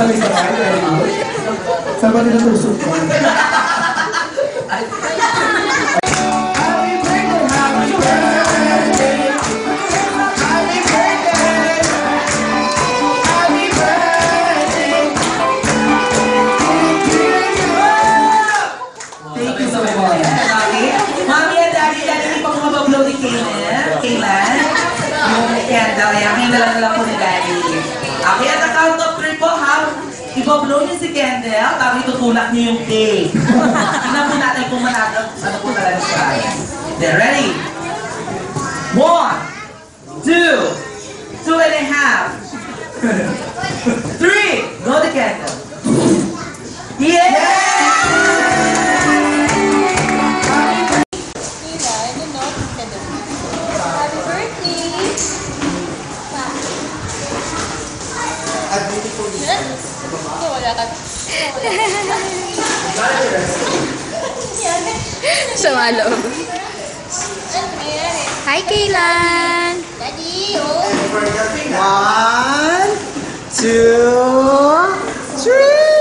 sabay-sabay. Very good. Saan ba nila tusok ko? Okay, at the count of 3 po, ha? I-blow niyo si Kendall, tapos itutulak niyo yung cake. Tingnan po natin kung manatag, ano po talaga siya. Then, ready? 1, 2, 2.5, 3, go to Kendall. Yeah! Sama loob. Hi, Kaylan! Daddy, oh! 1, 2, 3!